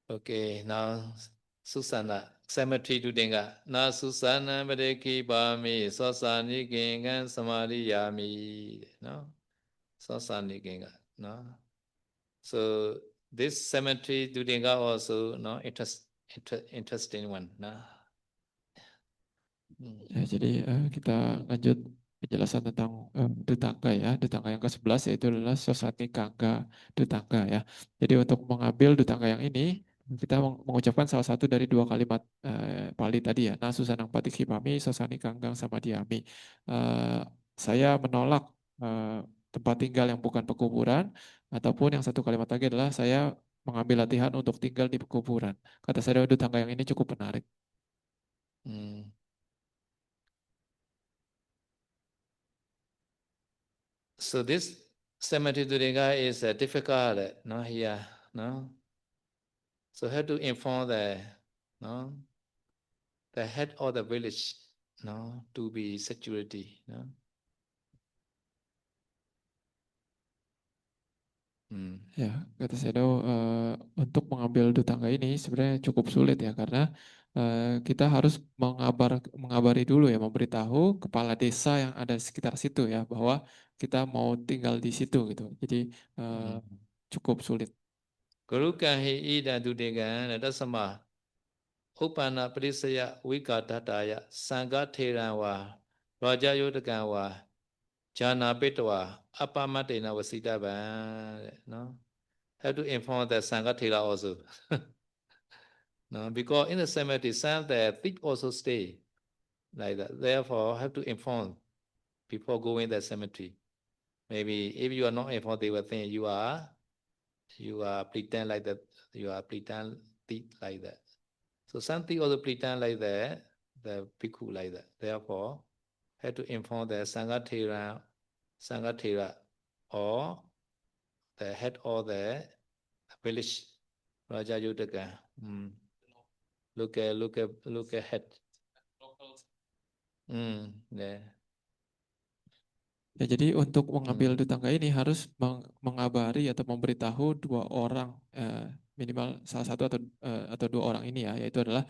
Okay, now Susana cemetery to denga. Na Susana Badeki Bami Sosani Gengan Samadhi Yami. No? Sosani Genga. No? So this cemetery to denga also no interesting one. No? Ya, jadi kita lanjut penjelasan tentang Detangga ya. Detangga yang ke-11 yaitu adalah Sosani Kangga Detangga ya. Jadi untuk mengambil Detangga yang ini, kita mengucapkan salah satu dari dua kalimat Pali tadi ya. Nasu sanang patik hipami, sosani kanggang sama diami. Eh, saya menolak tempat tinggal yang bukan pekuburan, ataupun yang satu kalimat lagi adalah saya mengambil latihan untuk tinggal di pekuburan. Kata saya Detangga yang ini cukup menarik. So this cemetery to denga is difficult. No, here. No? So how to inform no, the head of the village, no, to be security, no. Ya, kata Shadow, untuk mengambil Detangga ini sebenarnya cukup sulit ya karena kita harus mengabari dulu ya, memberitahu kepala desa yang ada di sekitar situ ya bahwa kita mau tinggal di situ gitu. Jadi cukup sulit. Guru kanhi ida dudegan adasama upana parisaya wikadataya sangga theranwa raja yodaganwa jana pitwa apamatena wasitaban, no. Have to inform the sangha thera also. No, because in the cemetery, some the thief also stay like that. Therefore, have to inform before going the cemetery. Maybe if you are not informed, they will think you are pretend like that. You are pretend thief like that. So some thief also pretend like that. The bhikkhu like that. Therefore, have to inform the sangha thera, or the head of the village Raja Yudhaka. Look ahead. Yeah. Ya, jadi untuk mengambil Detangga ini harus mengabari atau memberitahu dua orang minimal salah satu atau dua orang ini ya, yaitu adalah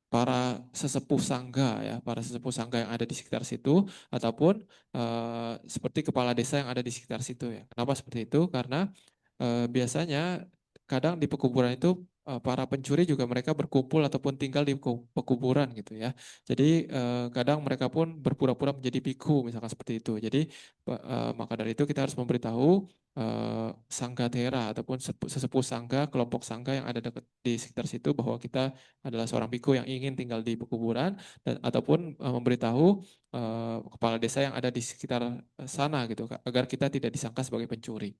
para sesepuh sangga ya, para sesepuh sangga yang ada di sekitar situ, ataupun seperti kepala desa yang ada di sekitar situ ya. Kenapa seperti itu? Karena biasanya kadang di pekuburan itu para pencuri juga mereka berkumpul ataupun tinggal di pekuburan gitu ya. Jadi kadang mereka pun berpura-pura menjadi biku misalkan seperti itu. Jadi maka dari itu kita harus memberitahu sangga tera ataupun sesepuh sangga, kelompok sangga yang ada dekat di sekitar situ bahwa kita adalah seorang biku yang ingin tinggal di pekuburan, dan ataupun memberitahu kepala desa yang ada di sekitar sana gitu agar kita tidak disangka sebagai pencuri.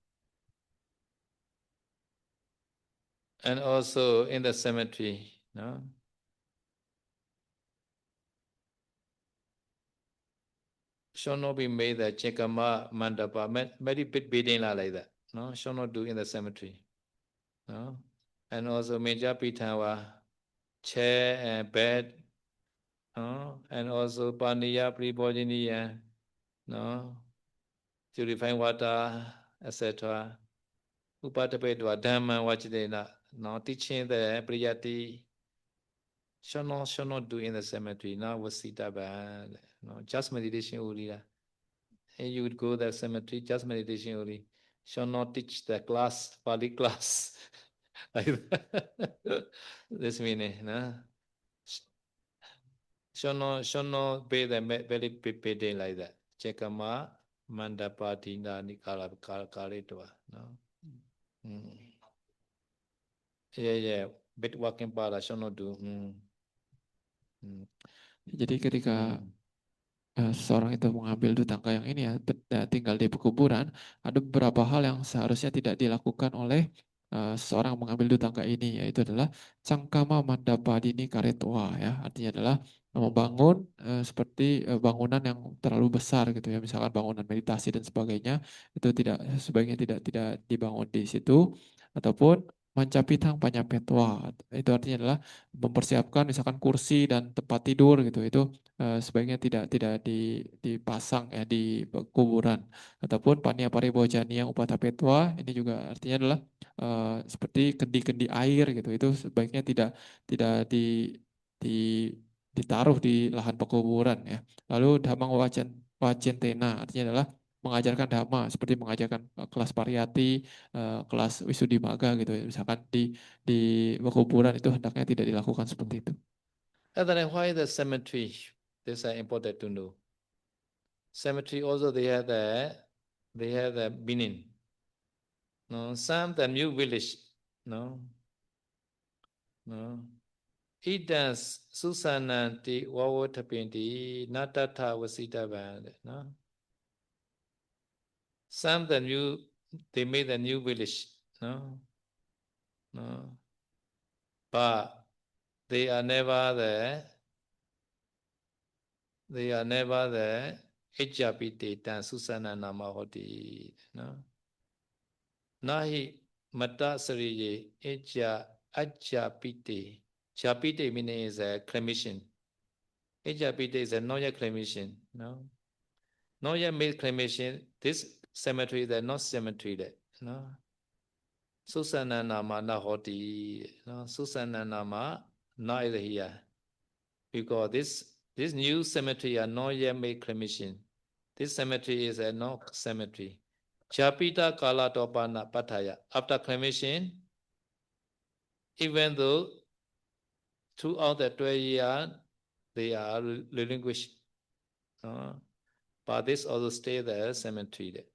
And also in the cemetery, no? Shall not be made the Chekama Mandapa, very bit bidding like that. No, shall not do in the cemetery. No? And also Meja Pitawa, chair and bed, no? And also Paniya Pribojiniya, no? Purifying water, etc. Upatapedwa Dhamma Vajidena, no? Teaching the Priyati. Shall not do in the cemetery. Now wasita ba. No, just meditation only. And you would go to the cemetery, just meditation only. Shall not teach the class, Pali class. Like that. This meaning, no? Shall not pay the very big day like that. Chekama mandapa dina nikala karitwa. No. Yeah. Bit walking para shall not do. Jadi ketika seseorang itu mengambil Detangga yang ini ya, tinggal di pekuburan, ada beberapa hal yang seharusnya tidak dilakukan oleh seseorang mengambil Detangga ini, yaitu adalah cangkama mandapadini karetwa ya, artinya adalah membangun seperti bangunan yang terlalu besar gitu ya, misalkan bangunan meditasi dan sebagainya, itu tidak sebaiknya tidak dibangun di situ, ataupun Mancapitang Panyapetwa, itu artinya adalah mempersiapkan misalkan kursi dan tempat tidur gitu, itu sebaiknya tidak dipasang ya di kuburan, ataupun Pania Paribojani yang Upata Petwa, ini juga artinya adalah seperti kendi-kendi air gitu. Itu sebaiknya tidak ditaruh di lahan pekuburan ya. Lalu Dhammang Wacentena artinya adalah mengajarkan dhamma seperti mengajarkan kelas pariyati, kelas wisuddhimagga gitu ya. Misalkan di pekuburan itu hendaknya tidak dilakukan seperti itu. And then why the cemetery? This is important to know. Cemetery also they have the meaning. No, some the new village. No. Idas Susananti Wawatapinti Natata Wasita Band. No. Some the new they made a new village. No. But they are never the Ejapite Tan Susana Namahoti. No. Nahi Mata Sariye Ajapite. Japite meaning is a cremation. Ejapite is a not yet cremation. No. Not yet made cremation. This cemetery is not cemetery. No. Susana Nama Nahoti. No. Susana Nama Na is here. Because this new cemetery are not yet made cremation. This cemetery is a not cemetery. Chapita Kala Topana Pataya. After cremation, even though throughout the 12 years they are relinquished, but this also stay the cemetery.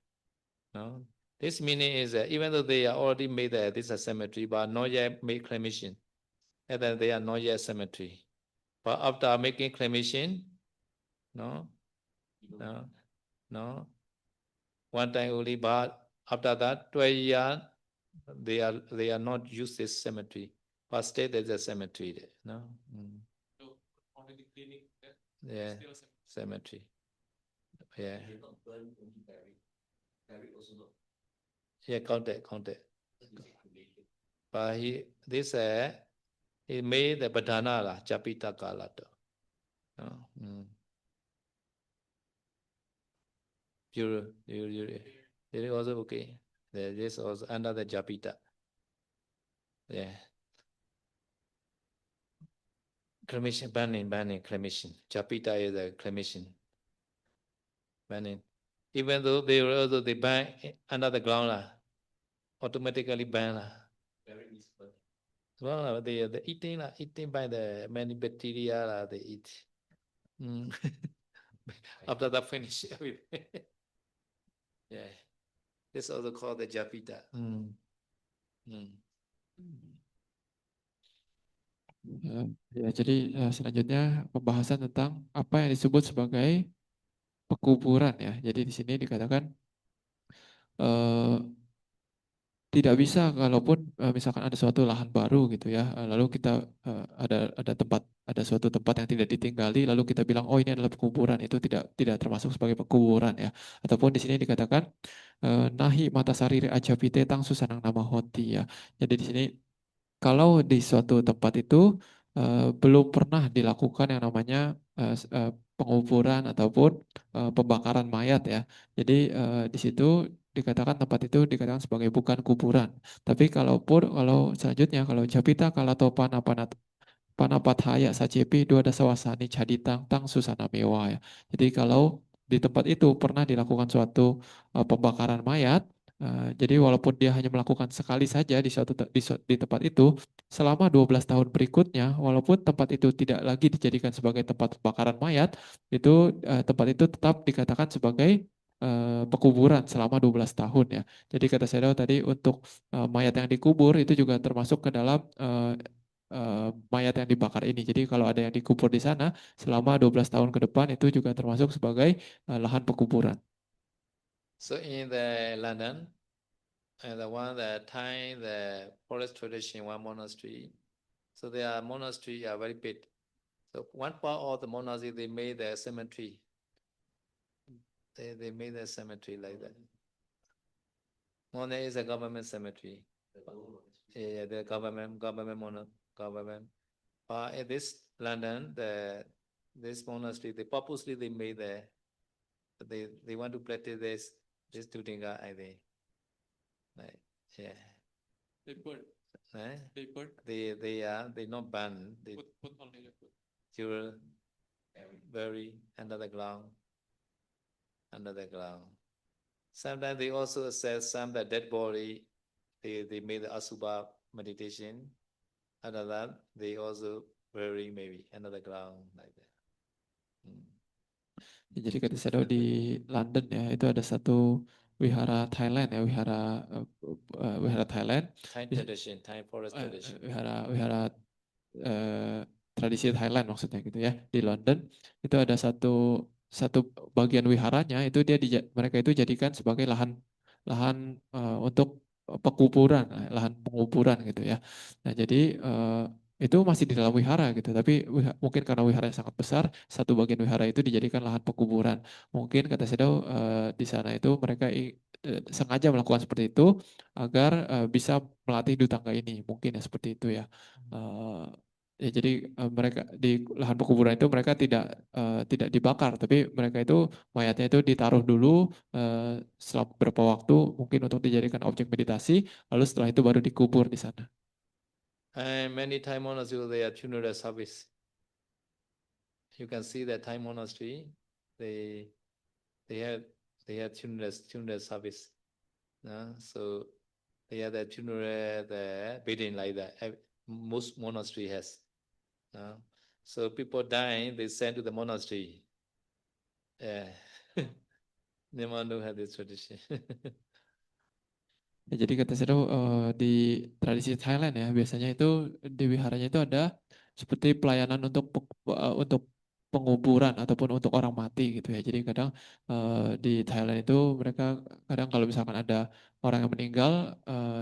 No? This meaning is that even though they are already made there, this is a cemetery, but not yet made cremation, and then they are not yet cemetery. But after making cremation, no, one time only, but after that 12 years, they are not use this cemetery, but stay there's a cemetery there. No. So only the clinic. Yeah. Cemetery. Yeah. Yeah, count it. But he made the badana la Japita Kala. You also okay. This was under the Japita. Yeah. Cremation, banning cremation. Japita is a cremation. Banning. Even though they ban under the ground, automatically ban. Well, they eating by the many bacteria they eat. After that finish everything. Yeah. This also called the Japita. Ya, jadi selanjutnya pembahasan tentang apa yang disebut sebagai pekuburan ya. Jadi di sini dikatakan tidak bisa kalaupun misalkan ada suatu lahan baru gitu ya, lalu kita ada suatu tempat yang tidak ditinggali, lalu kita bilang oh ini adalah pekuburan, itu tidak termasuk sebagai pekuburan ya. Ataupun di sini dikatakan nahi matasariri ajapite tang susanang nama hoti ya. Jadi di sini kalau di suatu tempat itu belum pernah dilakukan yang namanya penguburan ataupun pembakaran mayat ya. Jadi di situ dikatakan tempat itu dikatakan sebagai bukan kuburan. Tapi kalau selanjutnya kalau Japita Kalatopan Panapathaya Sacepi dua dasawasani caditang tang susana mewa ya. Jadi kalau di tempat itu pernah dilakukan suatu pembakaran mayat, jadi walaupun dia hanya melakukan sekali saja di tempat itu, selama 12 tahun berikutnya, walaupun tempat itu tidak lagi dijadikan sebagai tempat pembakaran mayat, itu tempat itu tetap dikatakan sebagai pekuburan selama 12 tahun ya. Jadi kata saya tadi untuk mayat yang dikubur itu juga termasuk ke dalam mayat yang dibakar ini. Jadi kalau ada yang dikubur di sana selama 12 tahun ke depan itu juga termasuk sebagai lahan pekuburan. So in the London, the one that Thai, the forest tradition, one monastery. So their monastery are very big. So one part of the monastery they made the cemetery. They made a cemetery like that. Monastery is a government cemetery. Yeah, the government. But in this London, this monastery, they purposely they made they want to practice this Tutinga, I think. Like, yeah. They burn. Eh? They burn. They not burn. They Put only the food. you bury under the ground. Under the ground. Sometimes they also assess some the dead body. They made the asubha meditation. Other that they also bury maybe under the ground like that. Ya, jadi kata saya di London ya itu ada satu wihara Thailand ya wihara Thailand. Thai tradition, Thai forest tradition. Wihara tradisi Thailand maksudnya gitu ya di London itu ada satu bagian wiharanya itu mereka itu jadikan sebagai lahan untuk pekuburan lahan penguburan gitu ya. Nah jadi itu masih di dalam wihara gitu tapi mungkin karena wihara yang sangat besar satu bagian wihara itu dijadikan lahan pekuburan. Mungkin kata Sedo di sana itu mereka sengaja melakukan seperti itu agar bisa melatih dutangga ini mungkin ya seperti itu ya. Ya jadi mereka di lahan pekuburan itu mereka tidak dibakar tapi mereka itu mayatnya itu ditaruh dulu setelah beberapa waktu mungkin untuk dijadikan objek meditasi lalu setelah itu baru dikubur di sana. And many Thai monasteries they are funeral service. You can see that Thai monastery they have funeral service. So they have the funeral the building like that. Most monastery has. So people dying, they send to the monastery. Yeah. Nemandu have this tradition. Ya, jadi kata Sedo di tradisi Thailand ya biasanya itu di wiharanya itu ada seperti pelayanan untuk penguburan ataupun untuk orang mati gitu ya. Jadi kadang di Thailand itu mereka kadang kalau misalkan ada orang yang meninggal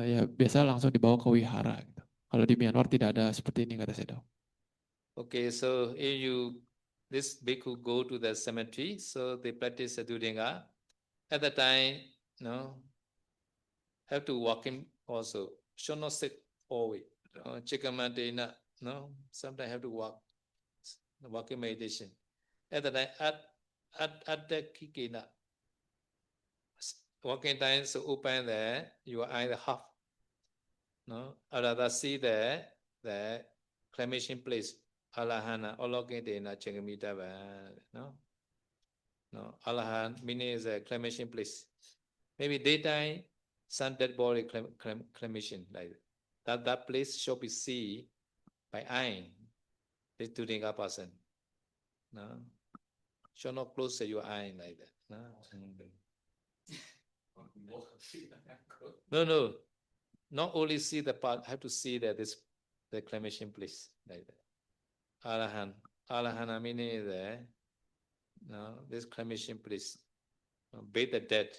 ya biasa langsung dibawa ke wihara gitu. Kalau di Myanmar tidak ada seperti ini kata Sedo. Okay, so if this bhikkhu go to the cemetery, so they practice Sadhudinga. At the time, have to walk in also. Should not sit always. Chikamadena, sometimes have to walking meditation. At the time, at the kikina, walking time, so open there, your eye half. Rather see the cremation place. Alahana, Olokitena, Chengamitava, Alahan, meaning is a cremation place. Maybe daytime, sun dead body cremation, like that place should be seen by eye, this Tudinga person. Should not close your eye like that. No. Not only see the part, have to see that the cremation place like that. Alahana meaning is this cremation place. Bathe the dead.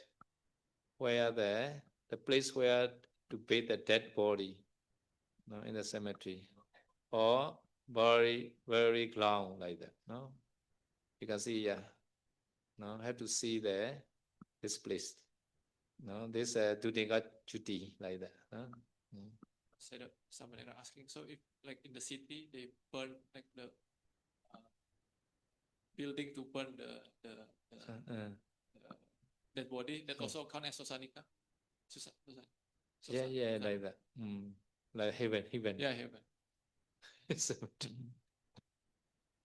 Where the place where to bathe the dead body in the cemetery. Or very, very ground like that. You can see, have to see this place. This Dudinga Chuti like that. Somebody are asking, so if like in the city they burn like the building to burn the dead body, that also count as Sosanika? Yeah, like that. Like heaven. Yeah, heaven.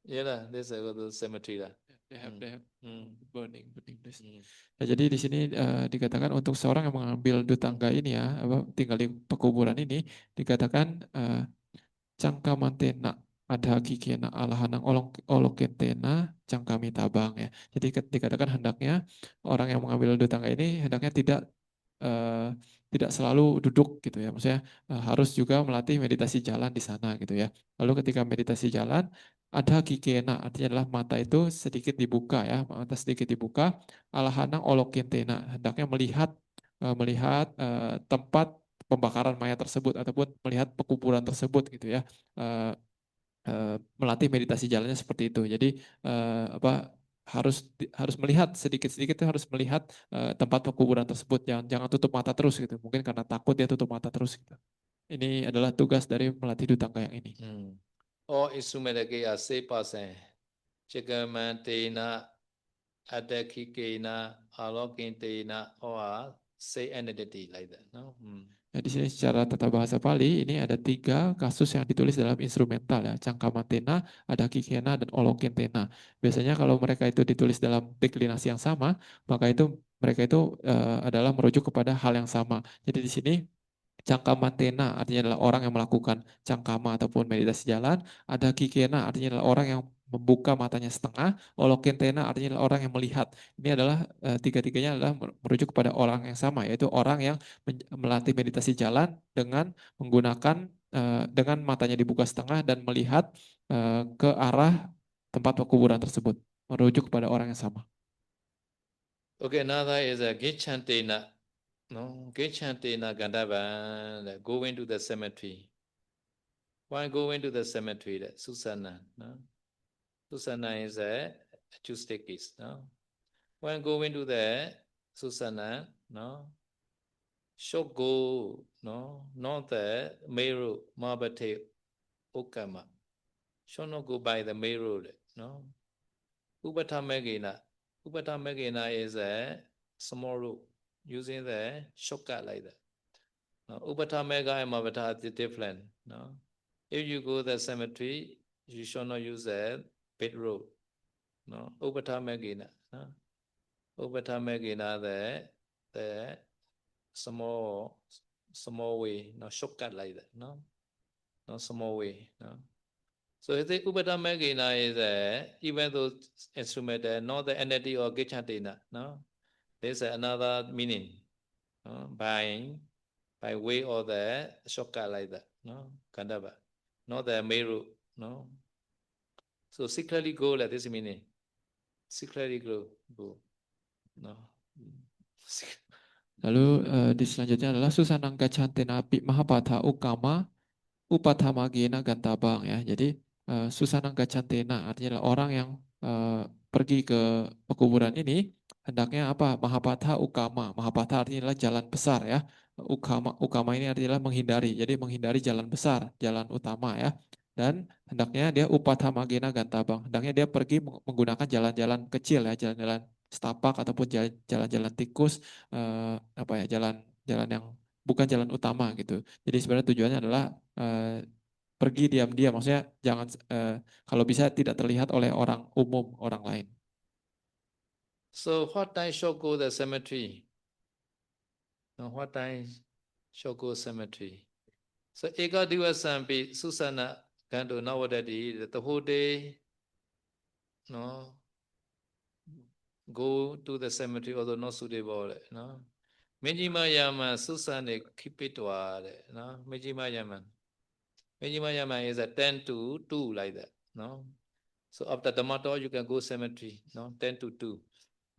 Yeah, this is the cemetery lah. They have burning place. Nah, jadi di sini dikatakan untuk seorang yang mengambil dutangga ini ya, tinggal di pekuburan ini dikatakan cangkamantena ada kikena alahanang olokentena cangkami tabang ya. Jadi dikatakan hendaknya orang yang mengambil dutangga ini hendaknya tidak selalu duduk gitu ya. Maksudnya harus juga melatih meditasi jalan di sana gitu ya. Lalu ketika meditasi jalan ada kikena, artinya adalah mata itu sedikit dibuka ya, mata sedikit dibuka. Alahanang olokentena, hendaknya melihat tempat pembakaran mayat tersebut ataupun melihat pekuburan tersebut gitu ya. Melatih meditasi jalannya seperti itu. Jadi harus melihat sedikit-sedikit itu harus melihat tempat pekuburan tersebut. Jangan tutup mata terus gitu. Mungkin karena takut dia tutup mata terus gitu. Ini adalah tugas dari melatih dutangga yang ini. Isumedakaya sepasen Chikamantena Adakikena Alokintena or say entity like that. Ya, di sini secara tata bahasa Pali ini ada 3 kasus yang ditulis dalam instrumental ya, Cangkamantena, ada Kikena, dan Olokentena. Biasanya kalau mereka itu ditulis dalam deklinasi yang sama, maka itu mereka itu adalah merujuk kepada hal yang sama. Jadi di sini Cangkamantena artinya adalah orang yang melakukan cangkama ataupun meditasi jalan. Ada kikena artinya adalah orang yang membuka matanya setengah. Olokentena artinya adalah orang yang melihat. Ini adalah tiga-tiganya adalah merujuk kepada orang yang sama, yaitu orang yang melatih meditasi jalan dengan menggunakan dengan matanya dibuka setengah dan melihat ke arah tempat kuburan tersebut, merujuk kepada orang yang sama. Okay, another is a Gichantena. No, Gichantena Gandavan, go into the cemetery. Why go into the cemetery? Susana. No? Susana is a acoustic case. No? When go into the Susana, no? Should go, no? Not the Meru, Mabate, Okama. Should not go by the Meru, no? Upatamagina. Upatamagina is a small root using the shortcut like that. No? Upatamega and Mabata is different. No? If you go to the cemetery, you should not use the big road. No? Upatamagina. No? Upatamagina, the small way, no shortcut like that. No? No small way. No? So the Upatamagina is even though instrument not the entity or Gichantina, no? There's another meaning. No? By way of the shortcut like that, no? Kandava. Not the Meru, no? So secretly go like this meaning. Secretly go. No. Lalu di selanjutnya adalah Susanangga Cantena Pi Mahapatha Ukama Upathamagena Gantabang ya. Jadi Susanangga Cantena artinya adalah orang yang pergi ke pekuburan ini hendaknya apa? Mahapatha Ukama. Mahapatha artinya adalah jalan besar ya. Ukama ini artinya adalah menghindari. Jadi menghindari jalan besar, jalan utama ya. Dan hendaknya dia Upathamagena Gantabang. Hendaknya dia pergi menggunakan jalan-jalan kecil ya, jalan-jalan setapak ataupun jalan-jalan tikus apa ya, jalan-jalan yang bukan jalan utama gitu. Jadi sebenarnya tujuannya adalah pergi diam-diam, maksudnya jangan kalau bisa tidak terlihat oleh orang umum, orang lain. So what time should go the cemetery? No, what time should go cemetery? So Eka Diwasampi Susana Gando Nawadadi, the whole day, no, go to the cemetery, although not suitable, no. Mejima Yaman Susane keep it no. Mejima Yaman. Mejima Yaman is a 10 to 2 like that, no. So after Dhammato you can go cemetery, no, 10 to 2.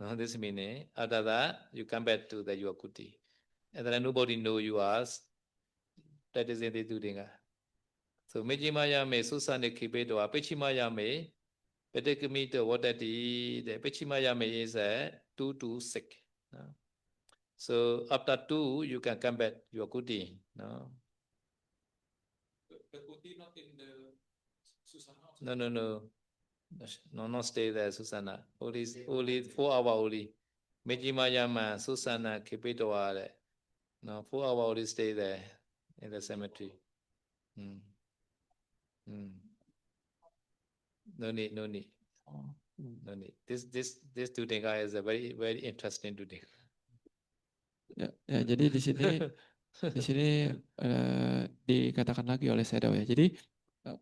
No, this meaning after that you come back to the your kuti. And then nobody know you are that is in the doing. So Mejima Yame Susane keep it or Pichima Yame. Pedekamita what that is the Pichima Yame is a 2 to 6. No? So after 2, you can come back your kuti. No. The kuti not in the Susana. No, not stay there, Susana. Only 4 hours only. Mejima Yama, Susana, Kipitoa. No, 4 hours only stay there in the cemetery. No need. No need. This Tudinga is a very, very interesting Tudinga. Ya, jadi di sini dikatakan lagi oleh Sedaw ya. Jadi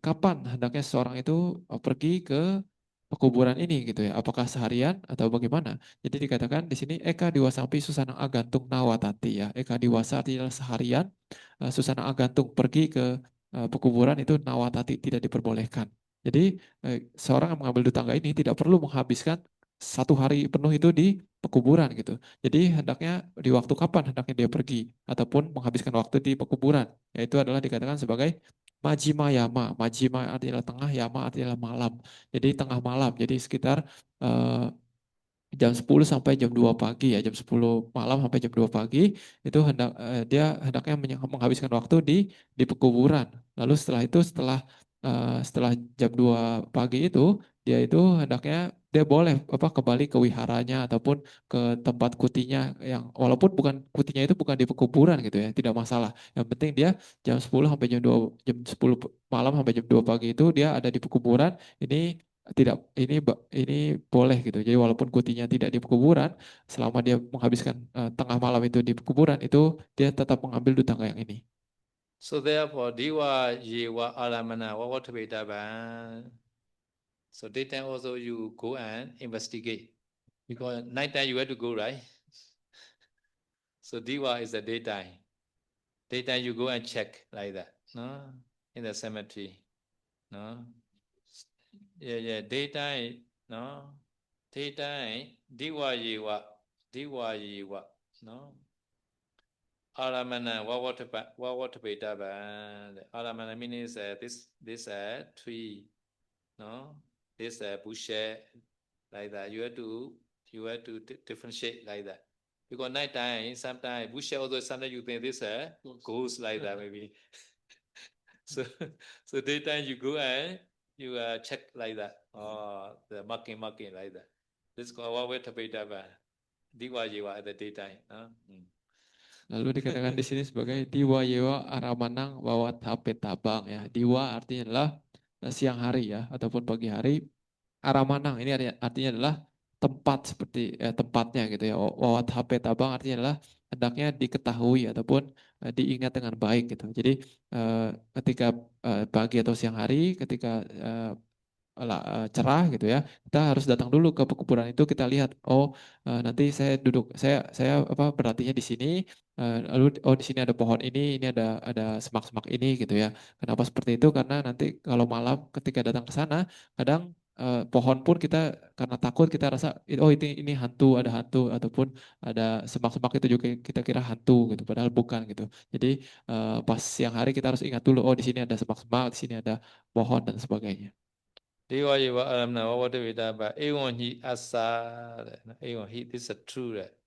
kapan hendaknya seseorang itu pergi ke pekuburan ini gitu ya? Apakah seharian atau bagaimana? Jadi dikatakan di sini Eka Diwasampi Susana Agantung Nawatati ya. Eka Diwasa artinya seharian, Susana Agantung pergi ke pekuburan itu Nawatati tidak diperbolehkan. Jadi seorang yang mengambil dutangga ini tidak perlu menghabiskan 1 hari penuh itu di pekuburan gitu. Jadi hendaknya di waktu kapan hendaknya dia pergi ataupun menghabiskan waktu di pekuburan, yaitu adalah dikatakan sebagai Majima Yama. Majima artinya tengah, Yama artinya malam. Jadi tengah malam. Jadi sekitar jam 10 sampai jam 2 pagi ya, jam 10 malam sampai jam 2 pagi itu dia hendaknya menghabiskan waktu di pekuburan. Lalu setelah itu setelah jam 2 pagi itu dia itu hendaknya dia boleh kembali ke wiharanya ataupun ke tempat kutinya yang walaupun kutinya itu bukan di pekuburan gitu ya, tidak masalah. Yang penting dia jam 10 sampai jam 10 malam sampai jam 2 pagi itu dia ada di pekuburan. Ini tidak ini boleh gitu. Jadi walaupun kutinya tidak di pekuburan, selama dia menghabiskan tengah malam itu di pekuburan itu dia tetap mengambil dutangga yang ini. So therefore, diva, yewa, alamana, wawatapetaban. So daytime also you go and investigate. Because nighttime you have to go, right? So diva is the daytime. Daytime you go and check like that, no? In the cemetery, no? Yeah, daytime, no? Daytime, diva, yewa, no? Aramana, wawatapetaban. Aramana means this tree, no? This bushes like that. You have to differentiate like that. Because night time, sometimes bush also sometimes you think this ghost like that maybe. so so daytime you go and you check like that. Oh, the marking like that. This is called Wawatapetaban. Diwa at the daytime. Lalu dikatakan di sini sebagai diwa yewa aramanang wawat HP tabang ya. Diwa artinya adalah siang hari ya ataupun pagi hari. Aramanang ini artinya adalah tempat seperti tempatnya gitu ya. Wawat HP tabang artinya adalah hendaknya diketahui ataupun diingat dengan baik gitu. Jadi ketika pagi atau siang hari, ketika cerah gitu ya, kita harus datang dulu ke pekuburan itu, kita lihat oh nanti saya berartinya di sini, lalu oh di sini ada pohon ini ada semak-semak ini gitu ya. Kenapa seperti itu? Karena nanti kalau malam ketika datang ke sana kadang pohon pun kita karena takut kita rasa oh ini hantu, ada hantu ataupun ada semak-semak itu juga kita kira hantu gitu padahal bukan gitu. Jadi pas siang hari kita harus ingat dulu oh di sini ada semak-semak, di sini ada pohon dan sebagainya. Dewa Yeva Aramna Wawatapetaba Ewan Hi Asa. Ewan Hi, this is true that.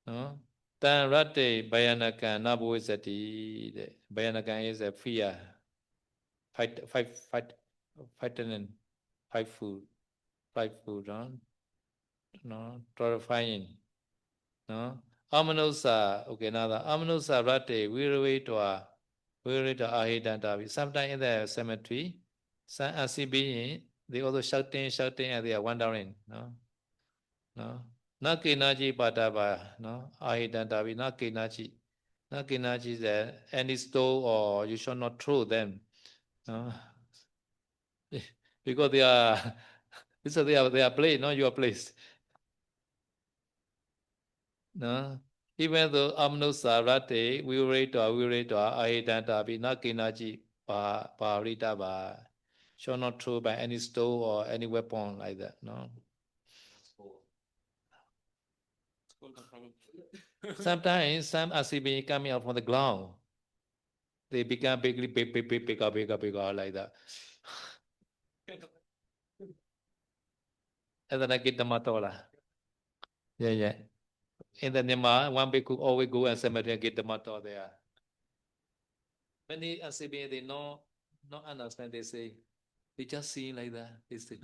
No? Tan Rate Bayanakan Nabuizati. Bayanakan is a fear. Frightening. Frightful. Frightful, no? Terrifying. No? Amanusa, okay, another. Amanusa Rate Viravitwa. Viravitwa Ahidantavi. Sometimes in the cemetery, some are seen being, they also shouting, and they are wandering, no? No? Nakinaji Padava, no? Ahidantavi, Nakinaji. Nakinaji is any stone or you should not throw them. No? Because they are, because they are place, not your place. No? Even though amno sarate viretwa ahidanta binakinaji parita ba shall not throw by any stone or any weapon like that, no? Sometimes some ACB coming out from the ground. They become bigger like that. And then I get the matola. Yeah. In the Myanmar, one bhikkhu always go and cemetery and get the matter there. Many ACB, they not understand, they say, they just see like that. They say.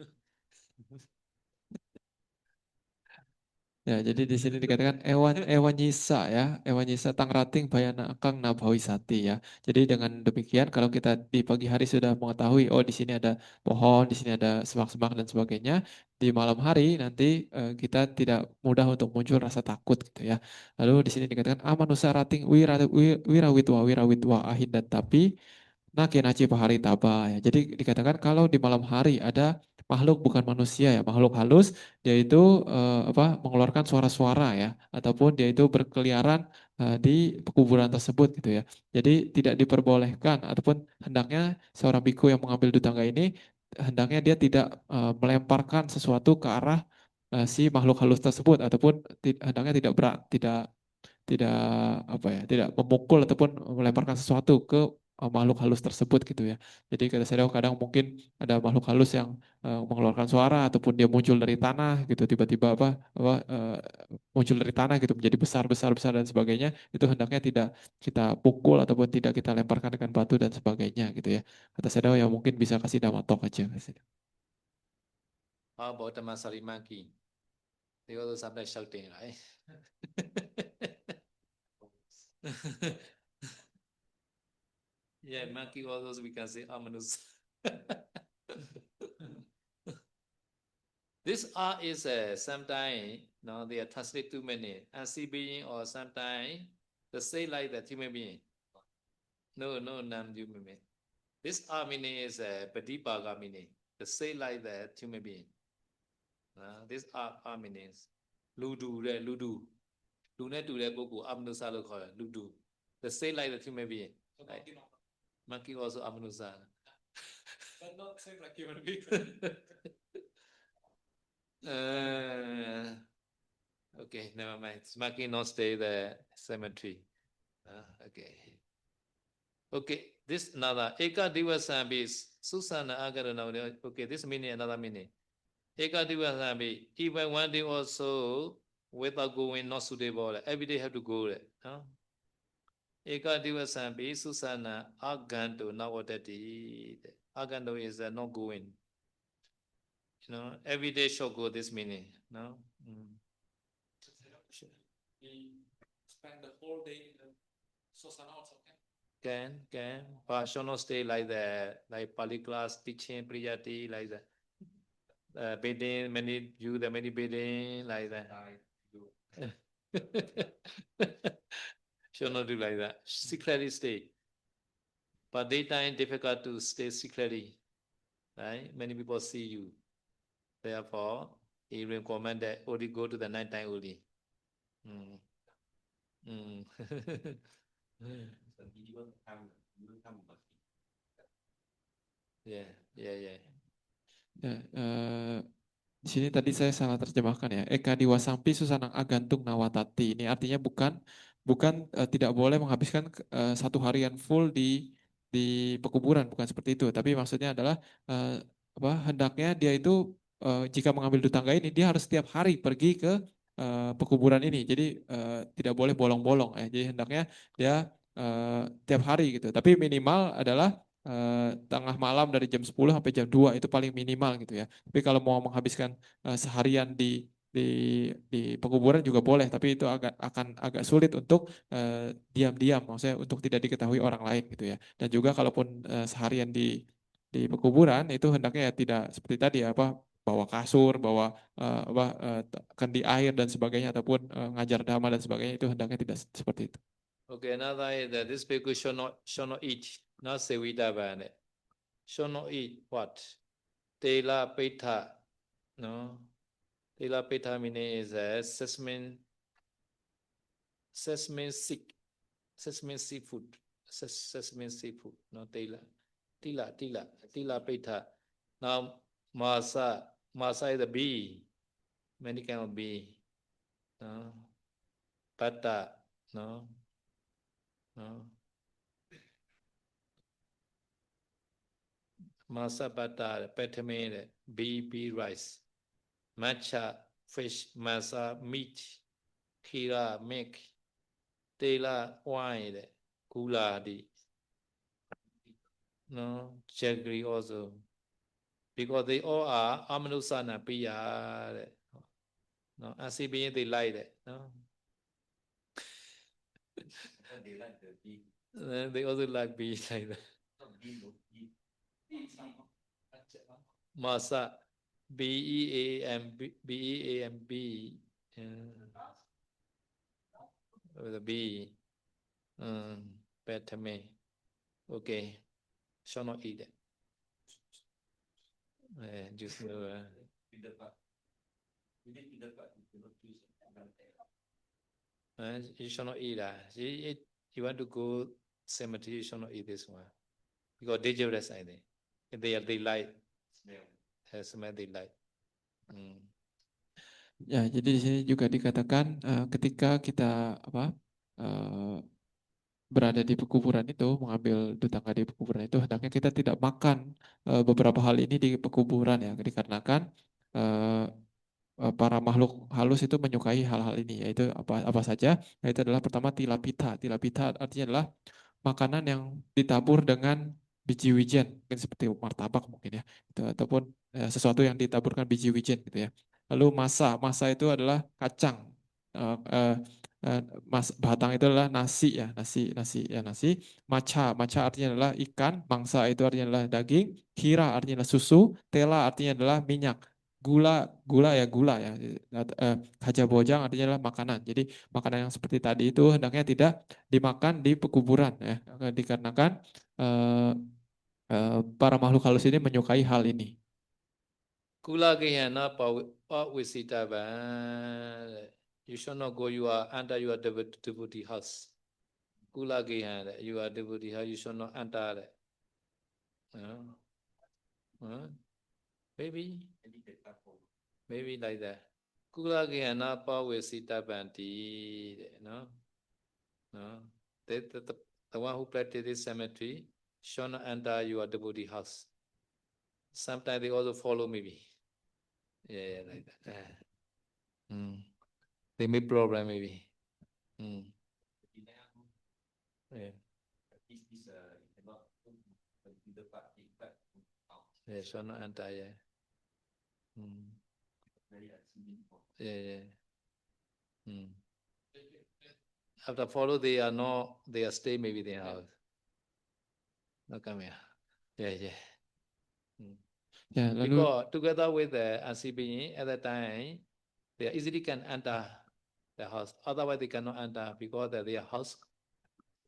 Ya, jadi di sini dikatakan ewan nyisa ya, ewan nyisa tangrating bayana akang nabawisati ya. Jadi dengan demikian kalau kita di pagi hari sudah mengetahui oh di sini ada pohon, di sini ada semak-semak dan sebagainya, di malam hari nanti kita tidak mudah untuk muncul rasa takut gitu ya. Lalu di sini dikatakan amanusa rating wirawitwa ahindan tapi naci pahari taba ya. Jadi dikatakan kalau di malam hari ada makhluk bukan manusia ya, makhluk halus dia itu mengeluarkan suara-suara ya ataupun dia itu berkeliaran di pekuburan tersebut gitu ya. Jadi tidak diperbolehkan ataupun hendaknya seorang biku yang mengambil dutangga ini hendaknya dia tidak melemparkan sesuatu ke arah si makhluk halus tersebut ataupun hendaknya tidak tidak tidak memukul ataupun melemparkan sesuatu ke makhluk halus tersebut gitu ya. Jadi kadang mungkin ada makhluk halus yang mengeluarkan suara ataupun dia muncul dari tanah gitu tiba-tiba muncul dari tanah gitu menjadi besar dan sebagainya itu hendaknya tidak kita pukul ataupun tidak kita lemparkan dengan batu dan sebagainya gitu ya. Kata Sedao ya mungkin bisa kasih damatok aja. How about the Masari monkey? They also sometimes shouting, right? Yeah, monkey also we can say ominous. This R is sometimes no, they are translated too many. Unseen being or sometimes the say like that human being. No, non-human being. This R meaning is Padipaga meaning. The say like that human being. This R meanings. Ludu, ludu. လူနဲ့တူတဲ့ပုဂ္ဂိုလ်အမနုစလို့ခေါ်တယ်လူတူ the same like the human being like monkey also အမနုစ but not same like human being. Okay, never mind. Monkey not stay the cemetery. Okay, this another eka divasambi susana agarana. Okay, this meaning another meaning. Eka divasambi even one day also without going not suitable. Every day have to go. No? Eka divasambi susana aganto nawadati. Aganto is not going. You know, every day shall go this meaning. No? We spend the whole day in the Sosana also, can. But shall not stay like that, like Pali class teaching, priyati, like that. Bidding, many do the many bidding, like that. Shall not do like that. Secretly stay. But daytime difficult to stay secretly. Right? Many people see you. Therefore, he recommend that only go to the night time only. Yeah. Ya, di sini tadi saya salah terjemahkan ya. Eka diwasampi susanang agantung nawatati. Ini artinya bukan tidak boleh menghabiskan satu harian full di pekuburan, bukan seperti itu. Tapi maksudnya adalah hendaknya dia itu jika mengambil dutangga ini dia harus setiap hari pergi ke pekuburan ini. Jadi tidak boleh bolong-bolong ya. Jadi hendaknya dia tiap hari gitu. Tapi minimal adalah tengah malam dari jam 10 sampai jam 2 itu paling minimal gitu ya. Tapi kalau mau menghabiskan seharian di pekuburan juga boleh, tapi itu akan agak sulit untuk diam-diam, maksudnya untuk tidak diketahui orang lain gitu ya. Dan juga kalaupun seharian di pekuburan itu hendaknya ya tidak seperti tadi ya, bawa kasur, bawa kendi air dan sebagainya, ataupun ngajar dhamma dan sebagainya, itu hendaknya tidak seperti itu. Okay, another is that this bhikkhu should not eat, not sevita bane. Should not eat what? Tela pita, no? Tela pita meaning is sesame seafood, no tela pita. Now masa is the bee, many kind of bee, no? Pata, no? Masa butter, petamine, bee rice, matcha, fish, masa, meat, kira, milk, tela, wine, gula, no, jaggery also. Because they all are amanusana piya, no, asibi they like it, no. They like the bee. They also like bee like that. Masa, B-E-A-M-B, with a B, petame. Okay, shall not eat it. Just you shall not eat that. You want to go cemetery, you shall not eat this one. Because dangerous, I think. They like smell they like. Ya, jadi di sini juga dikatakan ketika kita berada di pekuburan itu, mengambil dutangga di pekuburan itu, hendaknya kita tidak makan beberapa hal ini di pekuburan ya, dikarenakan para makhluk halus itu menyukai hal-hal ini, yaitu apa saja? Yaitu adalah pertama tilapita. Tilapita artinya adalah makanan yang ditabur dengan biji wijen, mungkin seperti martabak mungkin ya, gitu, ataupun sesuatu yang ditaburkan biji wijen gitu ya. Lalu masa, masa itu adalah kacang. Eh, eh, Batang itu adalah nasi ya, nasi. Macha, macha artinya adalah ikan, mangsa itu artinya adalah daging, kira artinya adalah susu, tela artinya adalah minyak, gula, gula ya. Kajabojang artinya adalah makanan. Jadi makanan yang seperti tadi itu hendaknya tidak dimakan di pekuburan ya, dikarenakan eh, para makhluk halus ini menyukai hal ini. Kula Gehana Pawisita Ban. You should not go, you are under your devotee house. Kula Gehana, you are devotee house, you should not enter that. Maybe like that. Kula Gehana Pawisita Banti. No? The one who practice this cemetery should not enter your devotee house. Sometimes they also follow maybe. Yeah, like that. They make problem maybe. Yeah. Yeah, should not enter. Yeah. Yeah. After follow, they are stay maybe their house. Not come here. Yeah. Ya, lalu Because together with the Ansibin at that time, they easily can enter the house. Otherwise, they cannot enter because their house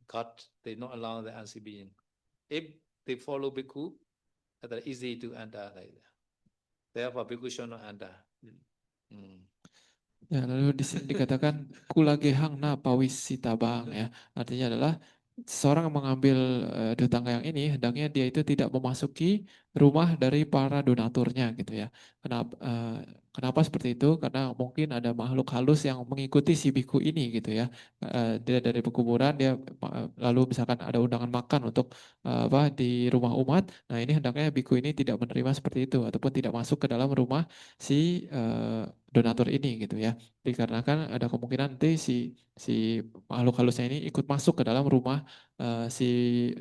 got they not allow the Ansibin. If they follow Bhikkhu, that easy to enter like that. Therefore, Bhikkhu should not enter. ya, lalu di sini dikatakan kulagehang na pawisita ya. Artinya adalah seseorang yang mengambil dutangga yang ini hendaknya dia itu tidak memasuki rumah dari para donaturnya gitu ya. Kenapa seperti itu? Karena mungkin ada makhluk halus yang mengikuti si biku ini gitu ya. Dia dari pekuburan dia lalu misalkan ada undangan makan untuk di rumah umat. Nah, ini hendaknya biku ini tidak menerima seperti itu ataupun tidak masuk ke dalam rumah si donatur ini gitu ya. Dikarenakan ada kemungkinan nanti si makhluk halusnya ini ikut masuk ke dalam rumah si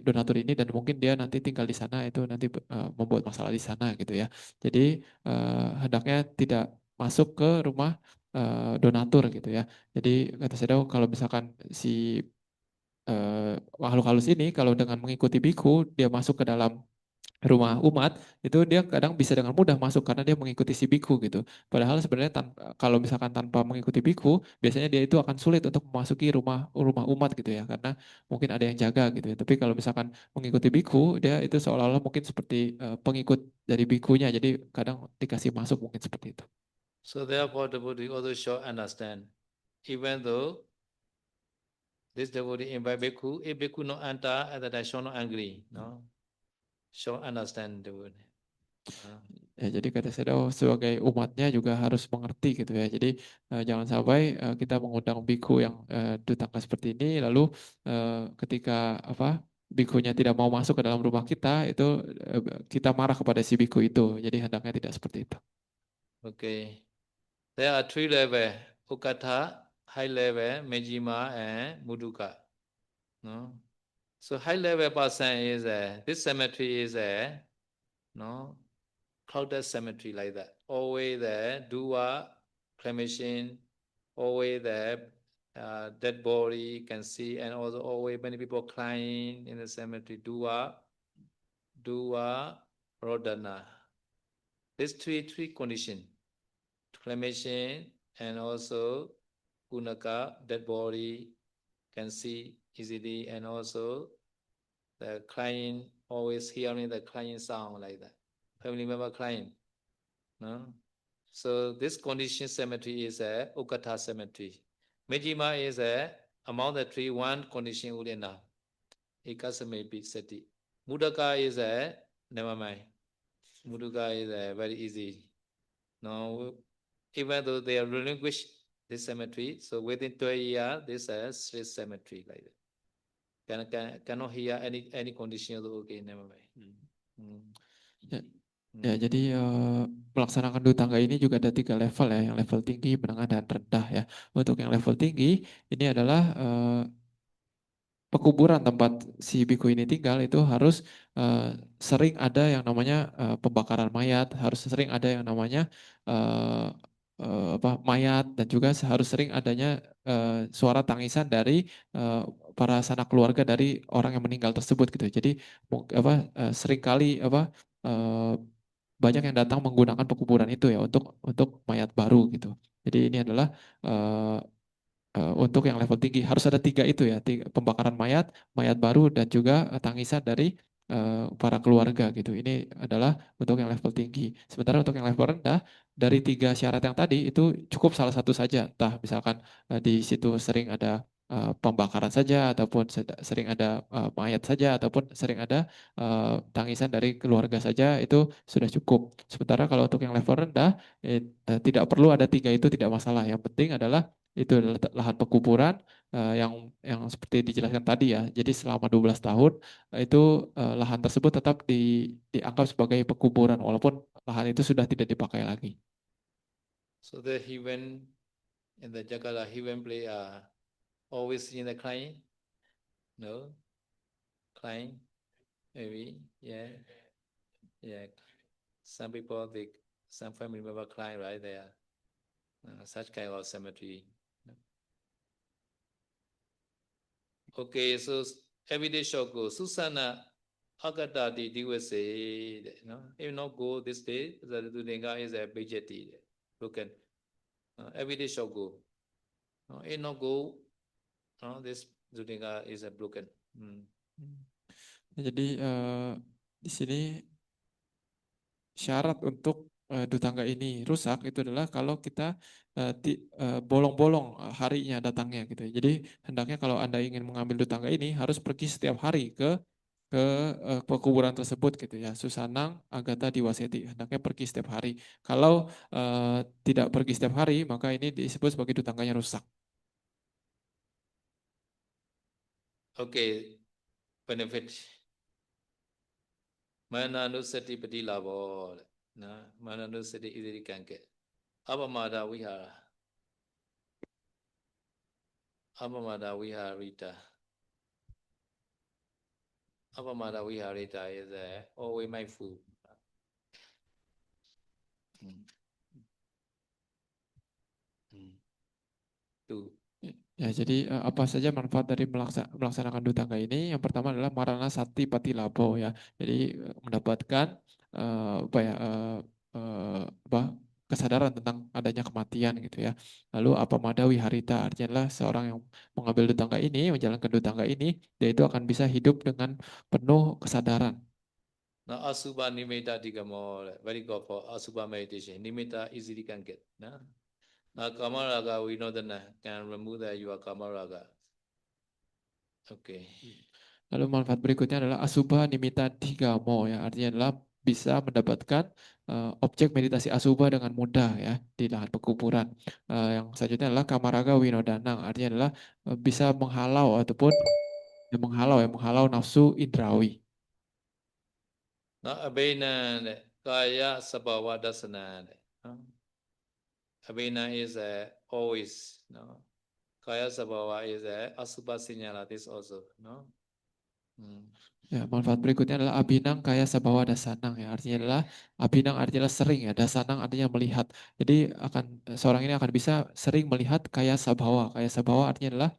donatur ini dan mungkin dia nanti tinggal di sana itu nanti membuat masalah di sana gitu ya. Jadi hendaknya tidak masuk ke rumah donatur gitu ya. Jadi kata saya kalau misalkan si makhluk halus ini kalau dengan mengikuti biku dia masuk ke dalam rumah umat itu dia kadang bisa dengan mudah masuk karena dia mengikuti si biku gitu. Padahal sebenarnya kalau misalkan tanpa mengikuti biku, biasanya dia itu akan sulit untuk memasuki rumah rumah umat gitu ya karena mungkin ada yang jaga gitu ya. Tapi kalau misalkan mengikuti biku, dia itu seolah-olah mungkin seperti pengikut dari bikunya. Jadi kadang dikasih masuk mungkin seperti itu. So therefore, devotee also should understand, even though this devotee invite bhikkhu, if bhikkhu not enter, at that time should not angry, no, should understand devotee. Ya, jadi kata saya sebagai umatnya juga harus mengerti gitu ya. Jadi jangan sampai kita mengundang biku yang dutangga seperti ini, lalu ketika bikunya tidak mau masuk ke dalam rumah kita, itu kita marah kepada si biku itu. Jadi hendaknya tidak seperti itu. Okay. There are three levels: Ukatha, high level, Mejima, and Muduka. No. So high level person is this cemetery is crowded cemetery like that. Always there, dua, cremation, always there, dead body can see, and also always many people crying in the cemetery. Dua, rodana. These three condition: cremation and also punaka, dead body can see easily, and also the crying, always hearing the crying sound like that. Family member crying. No? So this condition cemetery is a Ukata cemetery. Mejima is among the three, one condition would enough. Ekasamepi sati. Mudaka is never mind. Mudaka is very easy. No, even though they are relinquished this cemetery, so within 12 years, this is Sri cemetery like that. Cannot hear any condition, okay, never mind. Ya, jadi melaksanakan dutangga ini juga ada 3 level ya, yang level tinggi, menengah, dan rendah ya. Untuk yang level tinggi ini adalah pekuburan tempat si biku ini tinggal itu harus sering ada yang namanya pembakaran mayat, harus sering ada yang namanya eh, mayat, dan juga harus sering adanya suara tangisan dari para sanak keluarga dari orang yang meninggal tersebut gitu. Jadi sering kali eh, banyak yang datang menggunakan pekuburan itu ya untuk mayat baru gitu. Jadi ini adalah eh, untuk yang level tinggi harus ada tiga itu ya, pembakaran mayat, mayat baru, dan juga tangisan dari para keluarga gitu. Ini adalah untuk yang level tinggi. Sementara untuk yang level rendah, dari tiga syarat yang tadi itu cukup salah satu saja. Entah misalkan di situ sering ada pembakaran saja, ataupun sering ada mayat saja, ataupun sering ada tangisan dari keluarga saja, itu sudah cukup. Sementara kalau untuk yang level rendah, tidak perlu ada tiga itu, tidak masalah. Yang penting adalah itu adalah lahan pekuburan yang seperti dijelaskan tadi ya. Jadi selama 12 tahun itu lahan tersebut tetap dianggap sebagai pekuburan walaupun lahan itu sudah tidak dipakai lagi. So the heaven in the Jakarta heaven play are always in the client? No? Client? Maybe? Yeah. Yeah. Some people, some family member client right there. Such kind of cemetery. Okay, so everyday short go. Susana Agata di Diwase. No? If not go this day, the Dudenga is a budget. Broken. Everyday short go. No? If not go, no, this Dudenga is a broken. Jadi di sini syarat untuk dutangga ini rusak itu adalah kalau kita bolong-bolong harinya datangnya gitu. Jadi hendaknya kalau Anda ingin mengambil dutangga ini harus pergi setiap hari ke pekuburan tersebut gitu ya. Susanang Agatha Diwaseti hendaknya pergi setiap hari. Kalau tidak pergi setiap hari maka ini disebut sebagai dutangganya rusak. Okay, benefit. Mananusati Padilabo. Mananusati Idiri Kanke. Abamada Vihara. Abamada Viharita. Abamada Viharita is always mindful. Two. Ya, jadi apa saja manfaat dari melaksanakan dutangga ini? Yang pertama adalah marana sati pati labo ya. Jadi mendapatkan apa ya kesadaran tentang adanya kematian gitu ya. Lalu apa madawi harita, artinya adalah seorang yang mengambil dutangga ini, menjalankan dutangga ini, dia itu akan bisa hidup dengan penuh kesadaran. Now Asuba Nimita Digamo, very good for Asuba meditation. Nimita easily can get. Now Kamaraga, we know that can remove your Kamaraga. Okay. Lalu manfaat berikutnya adalah asuba nimita digamo ya, artinya adalah bisa mendapatkan objek meditasi asuba dengan mudah ya di lahan pekuburan. Yang selanjutnya adalah kamaraga winodanang, artinya adalah bisa menghalau ataupun menghalau nafsu indrawi. Now Abhina Kaya Sabawa Dasana. Abhina is always, no. Kaya Sabawa is Asuba Sinyala, this also, no. Ya, manfaat berikutnya adalah abinang kaya sabawa dasanang ya. Artinya adalah abinang artinya sering ya, dasanang artinya melihat. Jadi seorang ini akan bisa sering melihat kaya sabawa. Kaya sabawa artinya adalah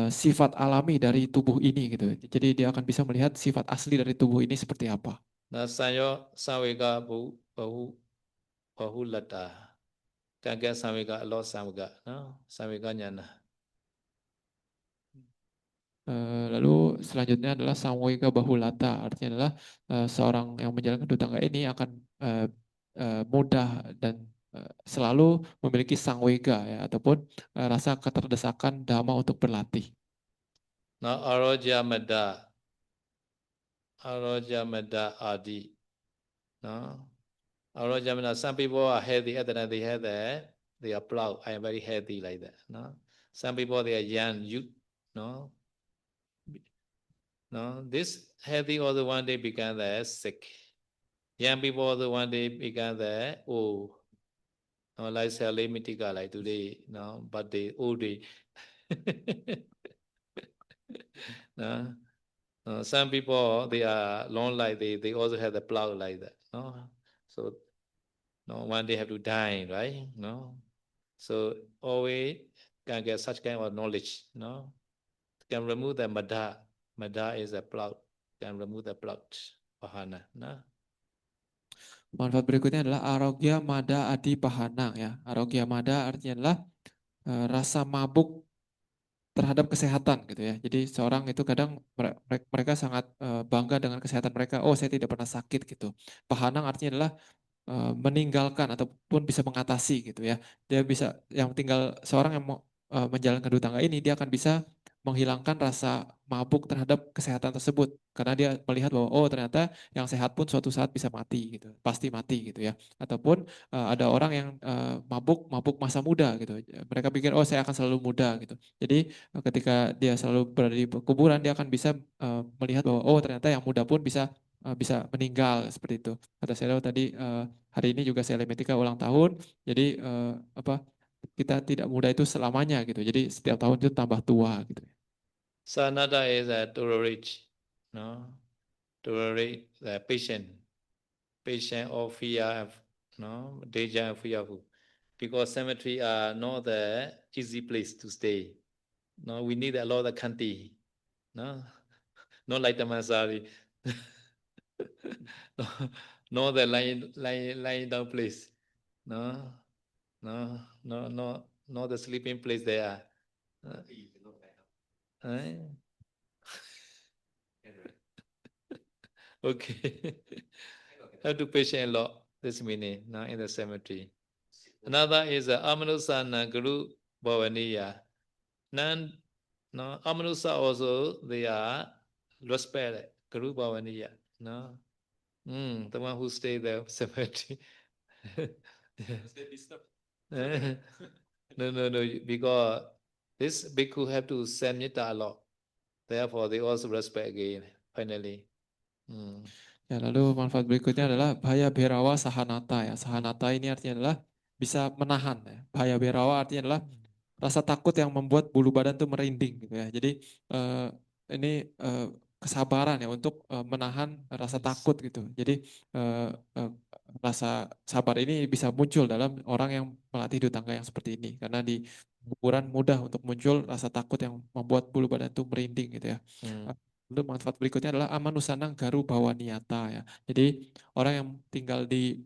sifat alami dari tubuh ini gitu. Jadi dia akan bisa melihat sifat asli dari tubuh ini seperti apa. Nah, Sanyo Sawega Bahu Lata. Kagak Sawega Allah Samga, no. Sawega Nyana. Lalu selanjutnya adalah samwega bahulata, artinya adalah seorang yang menjalankan dutangga ini akan mudah dan selalu memiliki sangwega ya, ataupun rasa keterdesakan dhamma untuk berlatih. Now Aroja Mada Adi. No? Aroja Mada, some people are healthy, other they are proud. I am very healthy like that. No? Some people they are young, youth. No? No? This healthy also one day become sick. Young people also one day become old. No, like Mitika like today, no, but the old day. No? Some people they are long life, they also have the plow like that. No? So no one day have to die, right? No. So always can get such kind of knowledge, no? Can remove the mada. Mada is a plow. Can remove the plow. Pahana. No? Manfaat berikutnya adalah arogya mada adi pahana ya. Arogya mada artinya adalah rasa mabuk terhadap kesehatan gitu ya. Jadi seorang itu kadang mereka sangat bangga dengan kesehatan mereka. Oh, saya tidak pernah sakit gitu. Pahanang artinya adalah meninggalkan ataupun bisa mengatasi gitu ya. Dia bisa yang tinggal seorang yang mau menjalankan dua tangga ini dia akan bisa menghilangkan rasa mabuk terhadap kesehatan tersebut karena dia melihat bahwa oh ternyata yang sehat pun suatu saat bisa mati gitu, pasti mati gitu ya. Ataupun ada orang yang mabuk masa muda gitu. Mereka pikir oh saya akan selalu muda gitu. Jadi ketika dia selalu berada di kuburan dia akan bisa melihat bahwa oh ternyata yang muda pun bisa meninggal seperti itu. Kata saya tadi hari ini juga Selemetika ulang tahun, jadi kita tidak muda itu selamanya gitu. Jadi setiap tahun itu tambah tua gitu. Sanada is a tolerate, no? Tolerate the patient of fear, no? Danger and fearful. Because cemetery are not the easy place to stay. No, we need a lot of kanti, no? Not like the Masari. No, not the lying down place. No, not the sleeping place there. Eh? Okay. Have to patient a lot this meaning now in the cemetery. Another is Amanusana Guru Bhavaniya. Nan no Amanusa also they are respect Guru Bhavaniya. No. The one who stay there cemetery. No, because this bhikkhu have to send metta a lot. Therefore, they also respect again, finally. Ya, lalu manfaat berikutnya adalah bahaya berawa sahanata ya. Sahanata ini artinya adalah bisa menahan ya. Bahaya berawa artinya adalah rasa takut yang membuat bulu badan tuh merinding gitu ya. Jadi ini kesabaran ya untuk menahan rasa takut gitu. Jadi rasa sabar ini bisa muncul dalam orang yang melatih dua tangga yang seperti ini karena di kuburan mudah untuk muncul rasa takut yang membuat bulu badan tuh merinding gitu ya. Lalu manfaat berikutnya adalah amanusanang garu bawa niata ya. Jadi orang yang tinggal di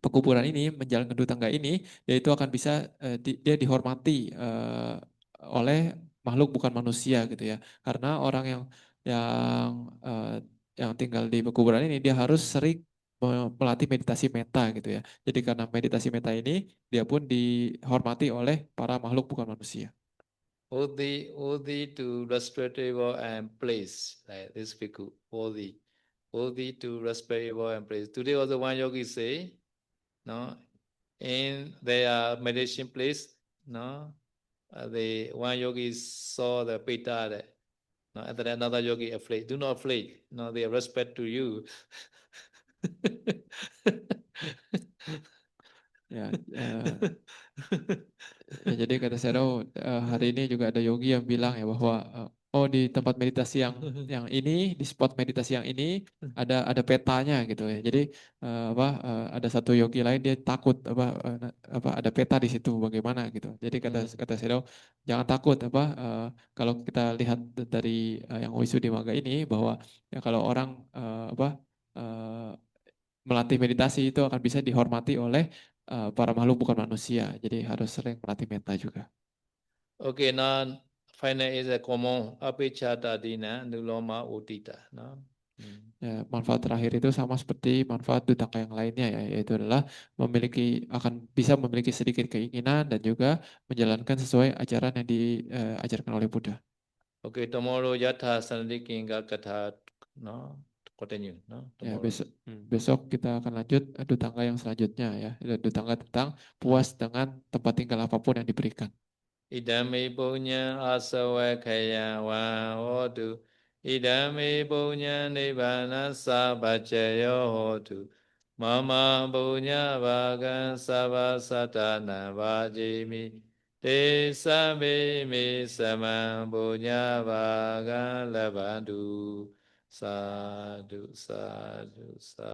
pekuburan ini menjalankan dua tangga ini, yaitu akan bisa dia dihormati oleh makhluk bukan manusia gitu ya. Karena orang yang yang tinggal di pekuburan ini dia harus sering melatih meditasi meta gitu ya. Jadi karena meditasi meta ini dia pun dihormati oleh para makhluk bukan manusia. Odi to respectable and place, like this bhikkhu, Odi to respectable and place. Today also one yogi say, no, in their meditation place, no, the one yogi saw the pita, no, and then another yogi afraid. Do not afraid. No, they respect to you. Ya, ya, jadi kata Sero hari ini juga ada yogi yang bilang ya bahwa oh di tempat meditasi yang ini di spot meditasi yang ini ada petanya gitu ya. Jadi ada satu yogi lain dia takut ada peta di situ bagaimana gitu. Jadi kata Sero jangan takut kalau kita lihat dari yang Wisudimagga ini bahwa ya kalau orang melatih meditasi itu akan bisa dihormati oleh para makhluk bukan manusia. Jadi harus sering melatih metta juga. Okay, now final is a common apichata dina nuloma udita. No? Ya, manfaat terakhir itu sama seperti manfaat dutaka yang lainnya ya, yaitu adalah akan bisa memiliki sedikit keinginan dan juga menjalankan sesuai ajaran yang diajarkan oleh Buddha. Okay, tomorrow yatha sanadikinga katha, no? Continue, no? Ya, Tomorrow. besok kita akan lanjut dutangga yang selanjutnya ya, dutangga tentang puas dengan tempat tinggal apapun yang diberikan. Idame punya asawakaya wa hotu. Idame punya nibbana sabajayo hotu. Mama punya bagan sabasatana vajimi. Te sabe me samam punya bagan lebandu. Sadu, sadu, sadu.